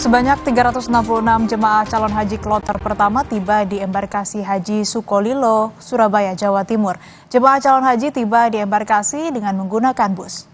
Sebanyak 366 jemaah calon haji kloter pertama tiba di embarkasi Haji Sukolilo, Surabaya, Jawa Timur. Jemaah calon haji tiba di embarkasi dengan menggunakan bus.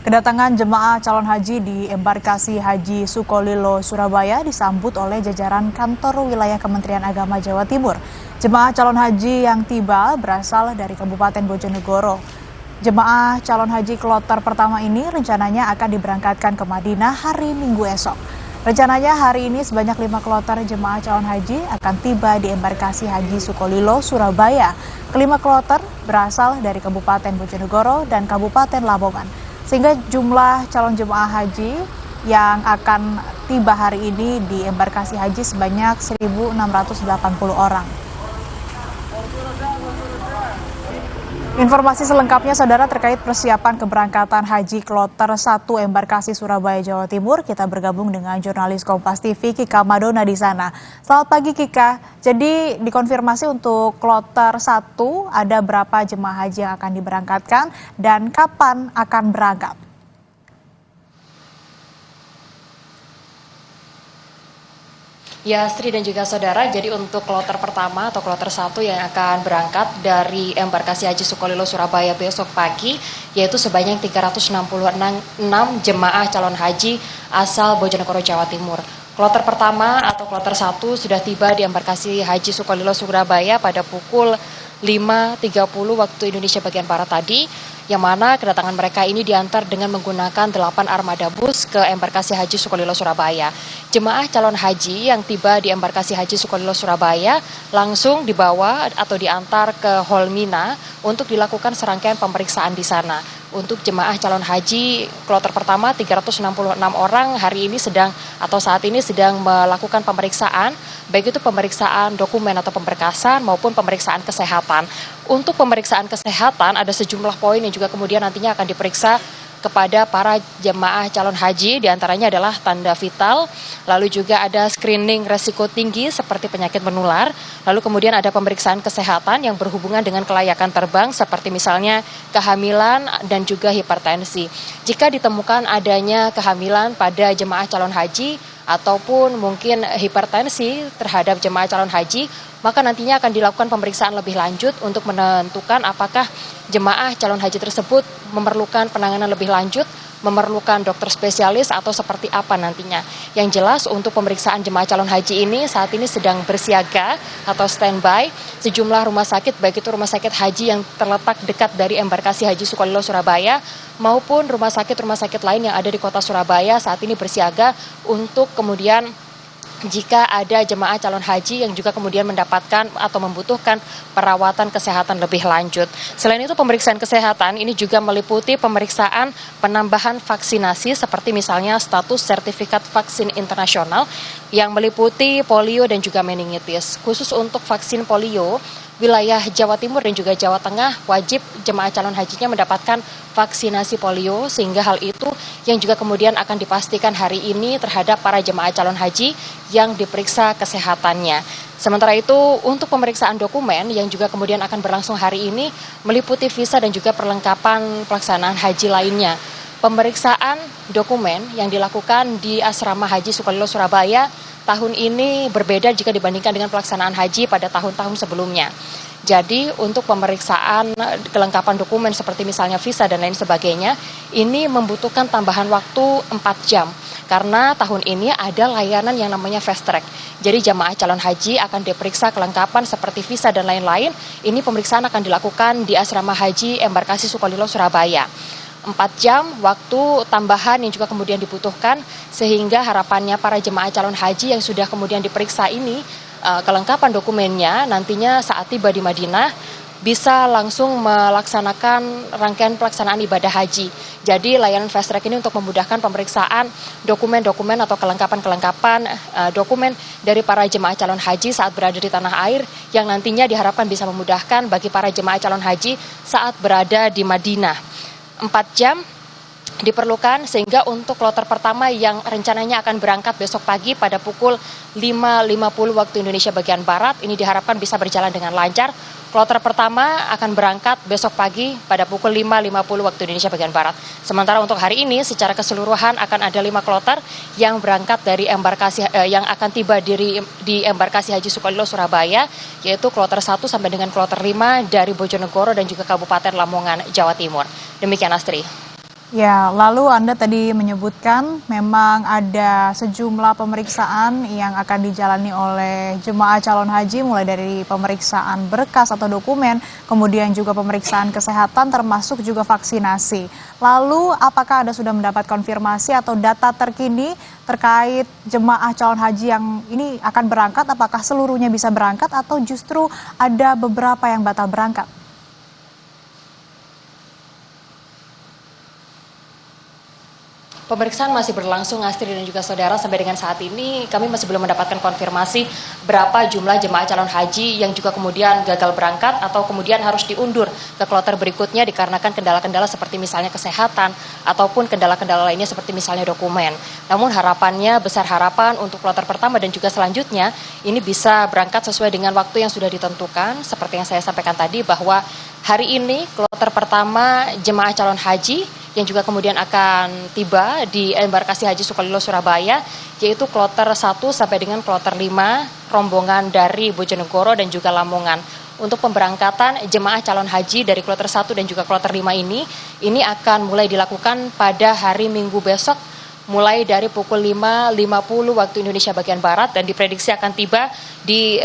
Kedatangan jemaah calon haji di embarkasi Haji Sukolilo, Surabaya disambut oleh jajaran kantor wilayah Kementerian Agama Jawa Timur. Jemaah calon haji yang tiba berasal dari Kabupaten Bojonegoro. Jemaah calon haji kloter pertama ini rencananya akan diberangkatkan ke Madinah hari Minggu esok. Rencananya hari ini sebanyak 5 kloter jemaah calon haji akan tiba di embarkasi Haji Sukolilo, Surabaya. Kelima kloter berasal dari Kabupaten Bojonegoro dan Kabupaten Lamongan. Sehingga jumlah calon jemaah haji yang akan tiba hari ini di embarkasi haji sebanyak 1.680 orang. Informasi selengkapnya, saudara, terkait persiapan keberangkatan haji kloter 1 embarkasi Surabaya, Jawa Timur, kita bergabung dengan jurnalis Kompas TV Kika Madona di sana. Selamat pagi, Kika. Jadi dikonfirmasi untuk kloter 1 ada berapa jemaah haji yang akan diberangkatkan dan kapan akan berangkat? Ya, Sri dan juga saudara, jadi untuk kloter pertama atau kloter 1 yang akan berangkat dari embarkasi Haji Sukolilo Surabaya besok pagi, yaitu sebanyak 366 jemaah calon haji asal Bojonegoro, Jawa Timur. Kloter pertama atau kloter 1 sudah tiba di embarkasi Haji Sukolilo Surabaya pada pukul 5.30 waktu Indonesia bagian Barat tadi, yang mana kedatangan mereka ini diantar dengan menggunakan 8 armada bus ke embarkasi Haji Sukolilo Surabaya. Jemaah calon haji yang tiba di embarkasi Haji Sukolilo Surabaya langsung dibawa atau diantar ke Hall Mina untuk dilakukan serangkaian pemeriksaan di sana. Untuk jemaah calon haji kloter pertama 366 orang hari ini saat ini sedang melakukan pemeriksaan, baik itu pemeriksaan dokumen atau pemberkasan maupun pemeriksaan kesehatan. Untuk pemeriksaan kesehatan ada sejumlah poin yang juga kemudian nantinya akan diperiksa kepada para jemaah calon haji, diantaranya adalah tanda vital, lalu juga ada screening resiko tinggi seperti penyakit menular, lalu kemudian ada pemeriksaan kesehatan yang berhubungan dengan kelayakan terbang seperti misalnya kehamilan dan juga hipertensi. Jika ditemukan adanya kehamilan pada jemaah calon haji ataupun mungkin hipertensi terhadap jemaah calon haji, maka nantinya akan dilakukan pemeriksaan lebih lanjut untuk menentukan apakah jemaah calon haji tersebut memerlukan penanganan lebih lanjut, memerlukan dokter spesialis atau seperti apa nantinya. Yang jelas untuk pemeriksaan jemaah calon haji ini saat ini sedang bersiaga atau standby sejumlah rumah sakit, baik itu rumah sakit haji yang terletak dekat dari embarkasi Haji Sukolilo Surabaya maupun rumah sakit lain yang ada di kota Surabaya saat ini bersiaga untuk kemudian jika ada jemaah calon haji yang juga kemudian mendapatkan atau membutuhkan perawatan kesehatan lebih lanjut. Selain itu, pemeriksaan kesehatan ini juga meliputi pemeriksaan penambahan vaksinasi seperti misalnya status sertifikat vaksin internasional yang meliputi polio dan juga meningitis. Khusus untuk vaksin polio, wilayah Jawa Timur dan juga Jawa Tengah wajib jemaah calon hajinya mendapatkan vaksinasi polio, sehingga hal itu yang juga kemudian akan dipastikan hari ini terhadap para jemaah calon haji yang diperiksa kesehatannya. Sementara itu untuk pemeriksaan dokumen yang juga kemudian akan berlangsung hari ini meliputi visa dan juga perlengkapan pelaksanaan haji lainnya. Pemeriksaan dokumen yang dilakukan di Asrama Haji Sukolilo Surabaya tahun ini berbeda jika dibandingkan dengan pelaksanaan haji pada tahun-tahun sebelumnya. Jadi untuk pemeriksaan kelengkapan dokumen seperti misalnya visa dan lain sebagainya, ini membutuhkan tambahan waktu 4 jam. Karena tahun ini ada layanan yang namanya fast track. Jadi jamaah calon haji akan diperiksa kelengkapan seperti visa dan lain-lain. Ini pemeriksaan akan dilakukan di Asrama Haji Embarkasi Sukolilo Surabaya. 4 jam waktu tambahan yang juga kemudian dibutuhkan, sehingga harapannya para jemaah calon haji yang sudah kemudian diperiksa ini kelengkapan dokumennya nantinya saat tiba di Madinah bisa langsung melaksanakan rangkaian pelaksanaan ibadah haji. Jadi layanan fast track ini untuk memudahkan pemeriksaan dokumen-dokumen atau kelengkapan-kelengkapan dokumen dari para jemaah calon haji saat berada di tanah air, yang nantinya diharapkan bisa memudahkan bagi para jemaah calon haji saat berada di Madinah. 4 jam diperlukan, sehingga untuk kloter pertama yang rencananya akan berangkat besok pagi pada pukul 5.50 waktu Indonesia bagian Barat, ini diharapkan bisa berjalan dengan lancar. Kloter pertama akan berangkat besok pagi pada pukul 5.50 waktu Indonesia bagian Barat. Sementara untuk hari ini secara keseluruhan akan ada 5 kloter yang berangkat dari embarkasi yang akan tiba di embarkasi Haji Sukolilo Surabaya, yaitu kloter 1 sampai dengan kloter 5 dari Bojonegoro dan juga Kabupaten Lamongan, Jawa Timur. Demikian Astri. Ya, lalu Anda tadi menyebutkan memang ada sejumlah pemeriksaan yang akan dijalani oleh jemaah calon haji, mulai dari pemeriksaan berkas atau dokumen, kemudian juga pemeriksaan kesehatan termasuk juga vaksinasi. Lalu apakah Anda sudah mendapat konfirmasi atau data terkini terkait jemaah calon haji yang ini akan berangkat, apakah seluruhnya bisa berangkat atau justru ada beberapa yang batal berangkat? Pemeriksaan masih berlangsung, Astri dan juga saudara. Sampai dengan saat ini kami masih belum mendapatkan konfirmasi berapa jumlah jemaah calon haji yang juga kemudian gagal berangkat atau kemudian harus diundur ke kloter berikutnya dikarenakan kendala-kendala seperti misalnya kesehatan ataupun kendala-kendala lainnya seperti misalnya dokumen. Namun harapannya, besar harapan untuk kloter pertama dan juga selanjutnya ini bisa berangkat sesuai dengan waktu yang sudah ditentukan. Seperti yang saya sampaikan tadi bahwa hari ini kloter pertama jemaah calon haji yang juga kemudian akan tiba di embarkasi Haji Sukolilo Surabaya, yaitu kloter 1 sampai dengan kloter 5 rombongan dari Bojonegoro dan juga Lamongan. Untuk pemberangkatan jemaah calon haji dari kloter 1 dan juga kloter 5 ini akan mulai dilakukan pada hari Minggu besok, mulai dari pukul 5.50 waktu Indonesia bagian Barat, dan diprediksi akan tiba di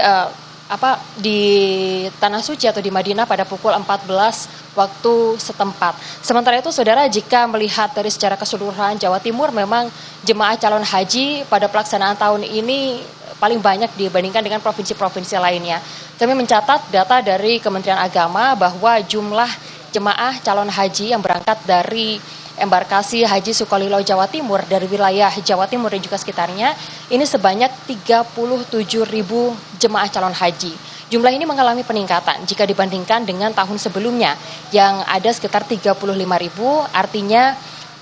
Tanah Suci atau di Madinah pada pukul 14 waktu setempat. Sementara itu saudara, jika melihat dari secara keseluruhan Jawa Timur, memang jemaah calon haji pada pelaksanaan tahun ini paling banyak dibandingkan dengan provinsi-provinsi lainnya. Kami mencatat data dari Kementerian Agama bahwa jumlah jemaah calon haji yang berangkat dari embarkasi Haji Sukolilo Jawa Timur dari wilayah Jawa Timur dan juga sekitarnya ini sebanyak 37.000 jemaah calon haji. Jumlah ini mengalami peningkatan jika dibandingkan dengan tahun sebelumnya yang ada sekitar 35.000, artinya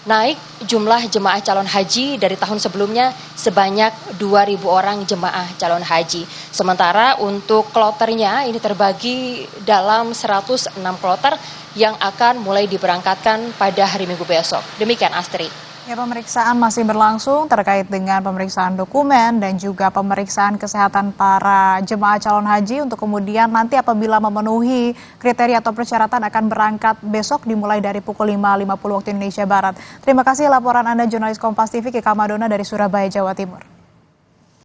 naik jumlah jemaah calon haji dari tahun sebelumnya sebanyak 2.000 orang jemaah calon haji. Sementara untuk kloternya ini terbagi dalam 106 kloter yang akan mulai diberangkatkan pada hari Minggu besok. Demikian Astri. Ya, pemeriksaan masih berlangsung terkait dengan pemeriksaan dokumen dan juga pemeriksaan kesehatan para jemaah calon haji untuk kemudian nanti apabila memenuhi kriteria atau persyaratan akan berangkat besok dimulai dari pukul 5.50 waktu Indonesia Barat. Terima kasih laporan Anda jurnalis Kompas TV Kika Madona dari Surabaya, Jawa Timur.